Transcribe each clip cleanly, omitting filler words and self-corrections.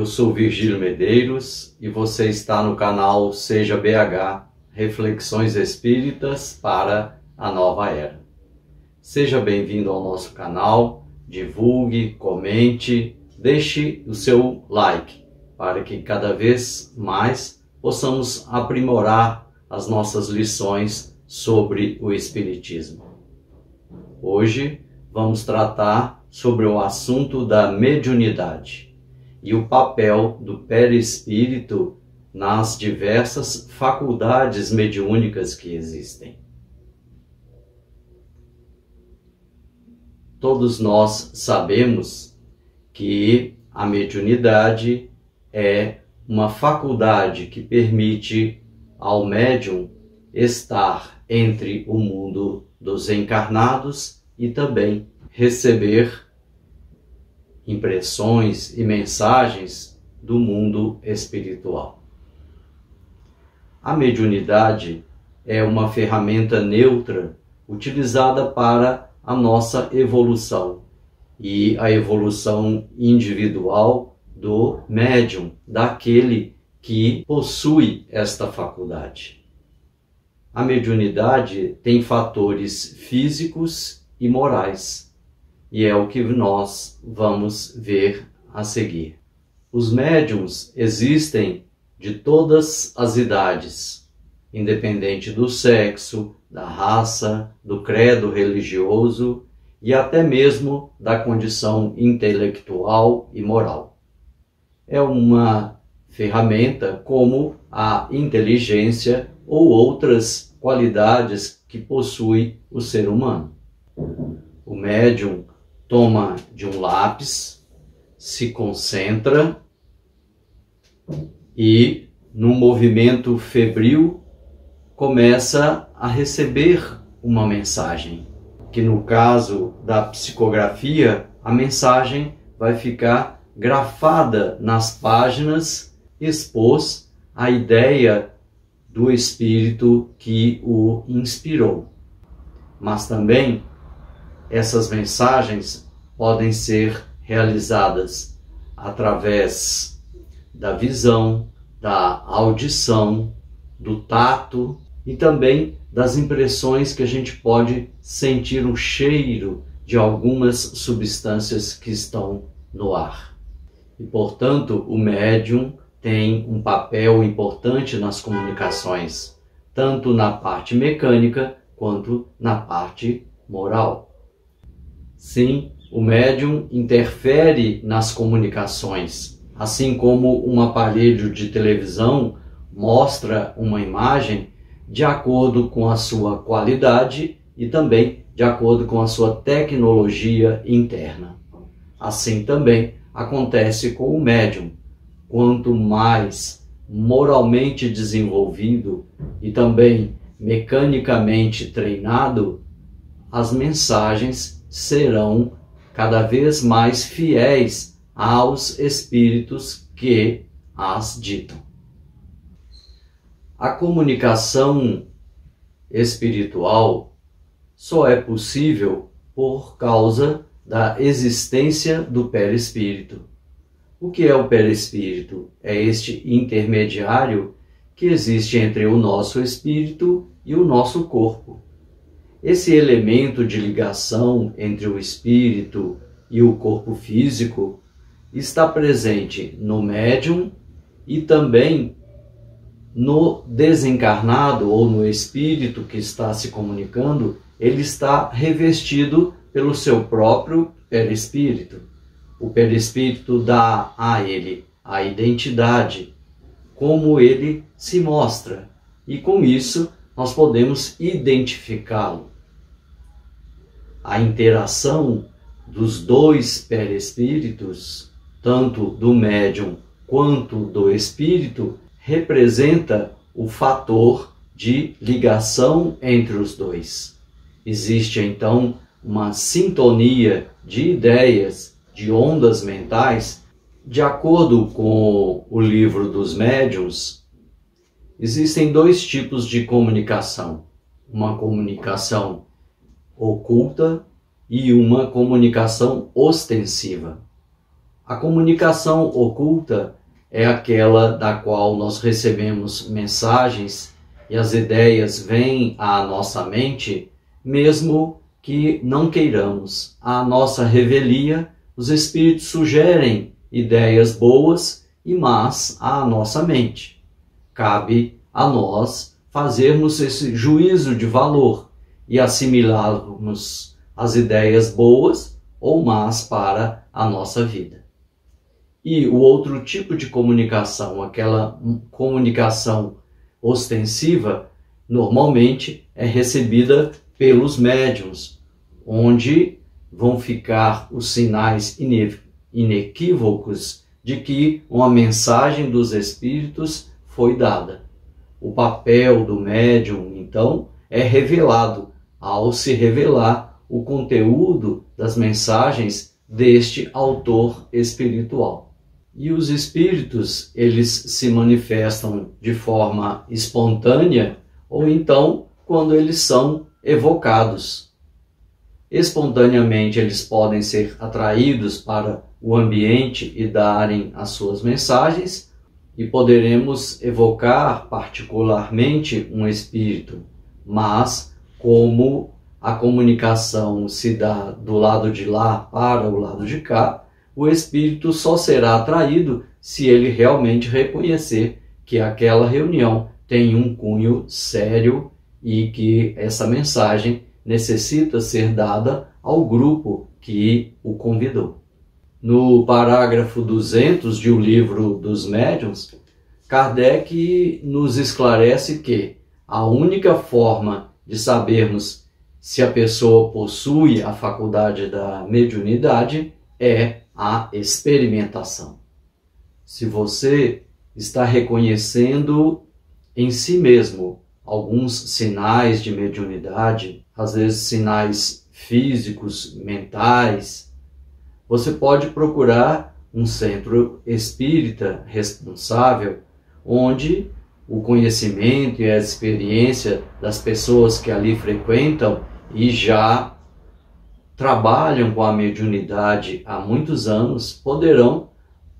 sou Virgílio Medeiros e você está no canal Seja BH, Reflexões Espíritas para a Nova Era. Seja bem-vindo ao nosso canal, divulgue, comente, deixe o seu like para que cada vez mais possamos aprimorar as nossas lições sobre o Espiritismo. Hoje vamos tratar sobre o assunto da mediunidade e o papel do perispírito nas diversas faculdades mediúnicas que existem. Todos nós sabemos que a mediunidade é uma faculdade que permite ao médium estar entre o mundo dos encarnados e também receber impressões e mensagens do mundo espiritual. A mediunidade é uma ferramenta neutra utilizada para a nossa evolução e a evolução individual do médium, daquele que possui esta faculdade. A mediunidade tem fatores físicos e morais, e é o que nós vamos ver a seguir. Os médiuns existem de todas as idades, independente do sexo, da raça, do credo religioso e até mesmo da condição intelectual e moral. É uma ferramenta como a inteligência ou outras qualidades que possui o ser humano. O médium toma de um lápis, se concentra e, num movimento febril, começa a receber uma mensagem, que no caso da psicografia, a mensagem vai ficar grafada nas páginas, expôs a ideia do espírito que o inspirou. Mas também essas mensagens podem ser realizadas através da visão, da audição, do tato e também das impressões que a gente pode sentir o cheiro de algumas substâncias que estão no ar. E, portanto, o médium tem um papel importante nas comunicações, tanto na parte mecânica quanto na parte moral. Sim, o médium interfere nas comunicações, assim como um aparelho de televisão mostra uma imagem de acordo com a sua qualidade e também de acordo com a sua tecnologia interna. Assim também acontece com o médium. Quanto mais moralmente desenvolvido e também mecanicamente treinado, as mensagens serão cada vez mais fiéis aos espíritos que as ditam. A comunicação espiritual só é possível por causa da existência do perispírito. O que é o perispírito? É este intermediário que existe entre o nosso espírito e o nosso corpo. Esse elemento de ligação entre o espírito e o corpo físico está presente no médium e também no desencarnado ou no espírito que está se comunicando. Ele está revestido pelo seu próprio perispírito. O perispírito dá a ele a identidade, como ele se mostra, e com isso nós podemos identificá-lo. A interação dos dois perispíritos, tanto do médium quanto do espírito, representa o fator de ligação entre os dois. Existe então uma sintonia de ideias, de ondas mentais. De acordo com o livro dos médiuns, existem dois tipos de comunicação. Uma comunicação oculta e uma comunicação ostensiva. A comunicação oculta é aquela da qual nós recebemos mensagens e as ideias vêm à nossa mente, mesmo que não queiramos. À nossa revelia, os espíritos sugerem ideias boas e más à nossa mente. Cabe a nós fazermos esse juízo de valor e assimilarmos as ideias boas ou más para a nossa vida. E o outro tipo de comunicação, aquela comunicação ostensiva, normalmente é recebida pelos médiuns, onde vão ficar os sinais inequívocos de que uma mensagem dos espíritos foi dada. O papel do médium, então, é revelado ao se revelar o conteúdo das mensagens deste autor espiritual. E os espíritos, eles se manifestam de forma espontânea ou então quando eles são evocados. Espontaneamente eles podem ser atraídos para o ambiente e darem as suas mensagens, e poderemos evocar particularmente um espírito, mas como a comunicação se dá do lado de lá para o lado de cá, o espírito só será atraído se ele realmente reconhecer que aquela reunião tem um cunho sério e que essa mensagem necessita ser dada ao grupo que o convidou. No parágrafo 200 de O Livro dos Médiuns, Kardec nos esclarece que a única forma de sabermos se a pessoa possui a faculdade da mediunidade é a experimentação. Se você está reconhecendo em si mesmo alguns sinais de mediunidade, às vezes sinais físicos, mentais, você pode procurar um centro espírita responsável, onde o conhecimento e a experiência das pessoas que ali frequentam e já trabalham com a mediunidade há muitos anos poderão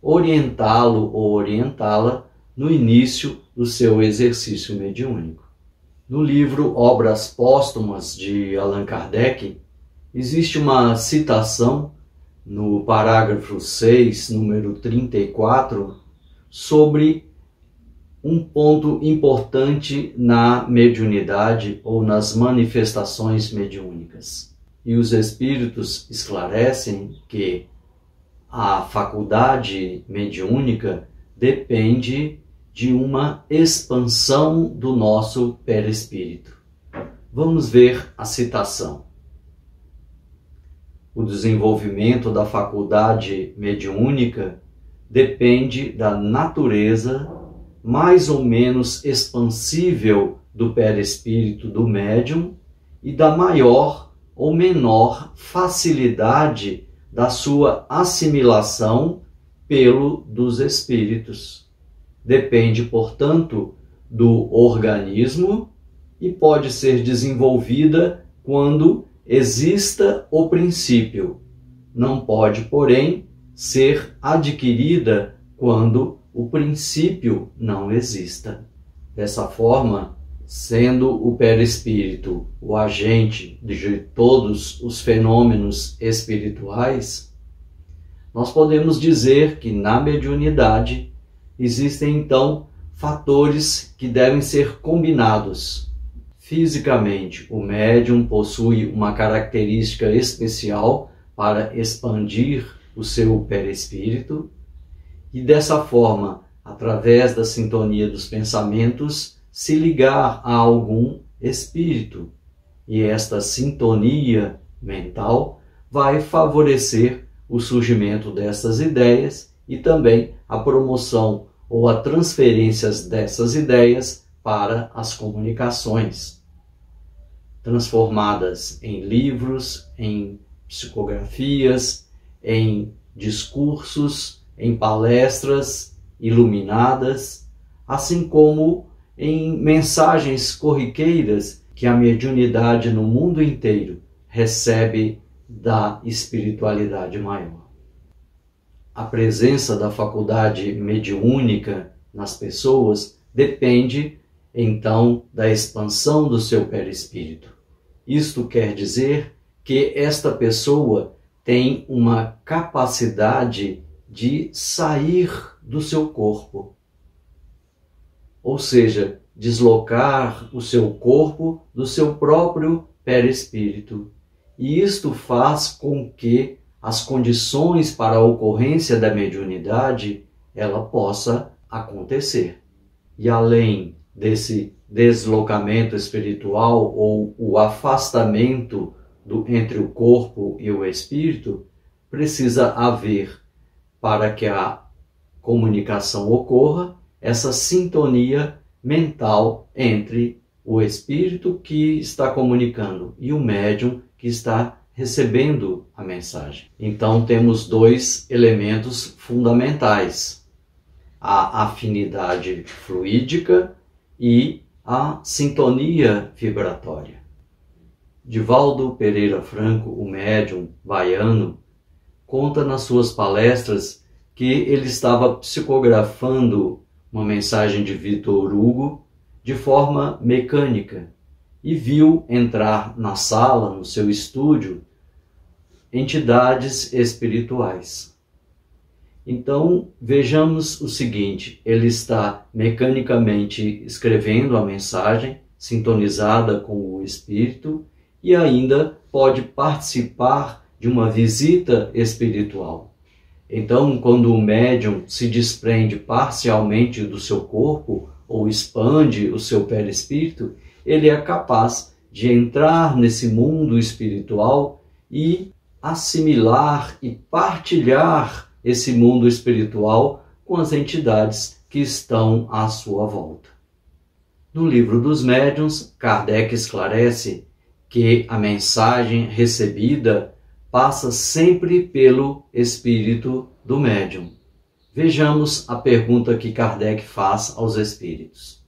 orientá-lo ou orientá-la no início do seu exercício mediúnico. No livro Obras Póstumas de Allan Kardec, existe uma citação no parágrafo 6, número 34, sobre um ponto importante na mediunidade ou nas manifestações mediúnicas. E os espíritos esclarecem que a faculdade mediúnica depende de uma expansão do nosso perispírito. Vamos ver a citação. O desenvolvimento da faculdade mediúnica depende da natureza mais ou menos expansível do perispírito do médium e da maior ou menor facilidade da sua assimilação pelo dos espíritos. Depende, portanto, do organismo e pode ser desenvolvida quando exista o princípio. Não pode, porém, ser adquirida quando o princípio não exista. Dessa forma, sendo o perispírito o agente de todos os fenômenos espirituais, nós podemos dizer que na mediunidade existem então fatores que devem ser combinados. Fisicamente, o médium possui uma característica especial para expandir o seu perispírito e dessa forma, através da sintonia dos pensamentos, se ligar a algum espírito. E esta sintonia mental vai favorecer o surgimento dessas ideias e também a promoção ou a transferência dessas ideias para as comunicações, transformadas em livros, em psicografias, em discursos, em palestras iluminadas, assim como em mensagens corriqueiras que a mediunidade no mundo inteiro recebe da espiritualidade maior. a presença da faculdade mediúnica nas pessoas depende, então, da expansão do seu perispírito. Isto quer dizer que esta pessoa tem uma capacidade de sair do seu corpo, ou seja, deslocar o seu corpo do seu próprio perispírito. E isto faz com que as condições para a ocorrência da mediunidade ela possa acontecer. E além desse deslocamento espiritual ou o afastamento entre o corpo e o espírito, precisa haver, para que a comunicação ocorra, essa sintonia mental entre o espírito que está comunicando e o médium que está recebendo a mensagem. Então temos dois elementos fundamentais: a afinidade fluídica e a sintonia vibratória. Divaldo Pereira Franco, o médium baiano, conta nas suas palestras que ele estava psicografando uma mensagem de Victor Hugo de forma mecânica e viu entrar na sala, no seu estúdio, entidades espirituais. Então, vejamos o seguinte: ele está mecanicamente escrevendo a mensagem, sintonizada com o espírito, e ainda pode participar de uma visita espiritual. Então, quando o médium se desprende parcialmente do seu corpo ou expande o seu perispírito, ele é capaz de entrar nesse mundo espiritual e assimilar e partilhar esse mundo espiritual com as entidades que estão à sua volta. No Livro dos Médiuns, Kardec esclarece que a mensagem recebida passa sempre pelo espírito do médium. Vejamos a pergunta que Kardec faz aos espíritos.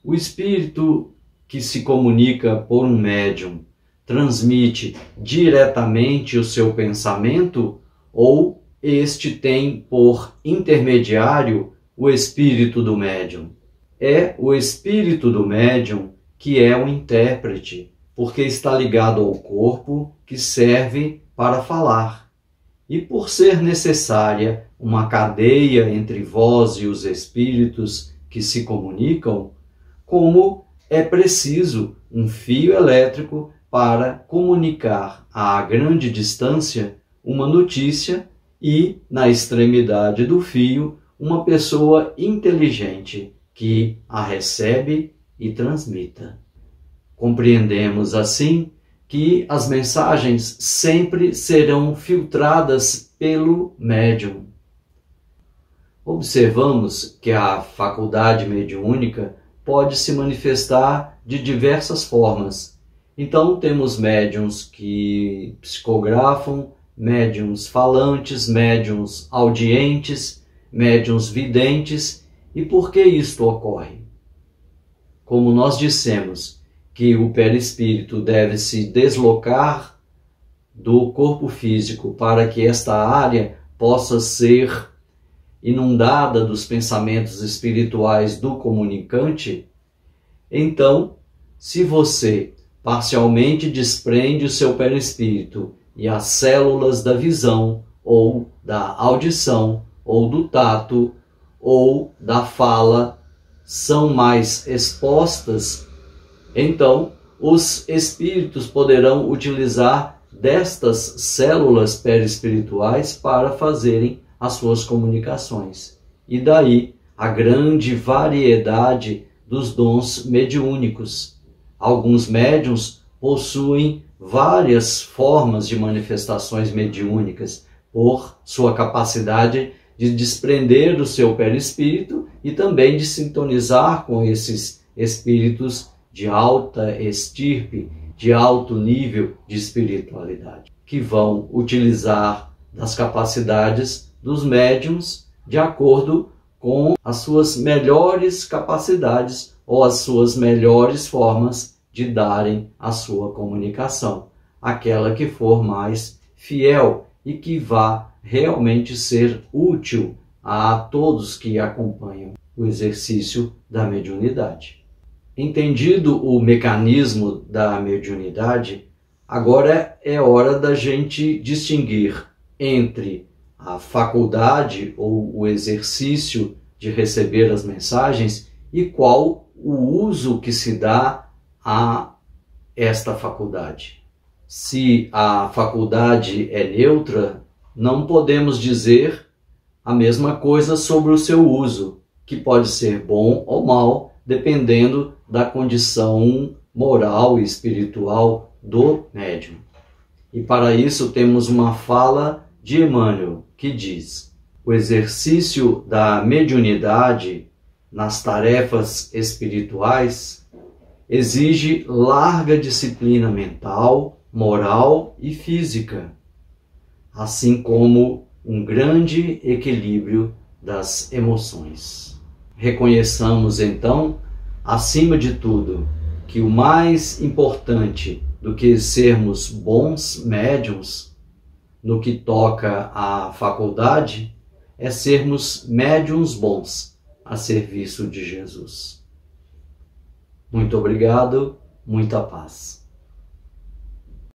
O espírito que se comunica por um médium transmite diretamente o seu pensamento ou este tem por intermediário o espírito do médium? É o espírito do médium que é o intérprete, porque está ligado ao corpo que serve para falar. E por ser necessária uma cadeia entre vós e os espíritos que se comunicam, como é preciso um fio elétrico para comunicar a grande distância uma notícia e, na extremidade do fio, uma pessoa inteligente que a recebe e transmita. Compreendemos assim que as mensagens sempre serão filtradas pelo médium. Observamos que a faculdade mediúnica pode se manifestar de diversas formas. Então temos médiuns que psicografam, médiuns falantes, médiuns audientes, médiuns videntes. E por que isto ocorre? Como nós dissemos que o perispírito deve se deslocar do corpo físico para que esta área possa ser inundada dos pensamentos espirituais do comunicante, então, se você parcialmente desprende o seu perispírito e as células da visão, ou da audição, ou do tato, ou da fala são mais expostas, então os espíritos poderão utilizar destas células perispirituais para fazerem as suas comunicações. E daí a grande variedade dos dons mediúnicos. Alguns médiuns possuem várias formas de manifestações mediúnicas por sua capacidade de desprender do seu perispírito e também de sintonizar com esses espíritos de alta estirpe, de alto nível de espiritualidade, que vão utilizar das capacidades dos médiuns de acordo com as suas melhores capacidades ou as suas melhores formas de darem a sua comunicação, aquela que for mais fiel e que vá realmente ser útil a todos que acompanham o exercício da mediunidade. Entendido o mecanismo da mediunidade, agora é hora da gente distinguir entre a faculdade ou o exercício de receber as mensagens e qual o uso que se dá a esta faculdade. Se a faculdade é neutra, não podemos dizer a mesma coisa sobre o seu uso, que pode ser bom ou mal, dependendo da condição moral e espiritual do médium. E para isso temos uma fala de Emmanuel, que diz: o exercício da mediunidade nas tarefas espirituais exige larga disciplina mental, moral e física, assim como um grande equilíbrio das emoções. Reconheçamos, então, acima de tudo, que o mais importante do que sermos bons médiuns no que toca à faculdade é sermos médiuns bons a serviço de Jesus. Muito obrigado, muita paz.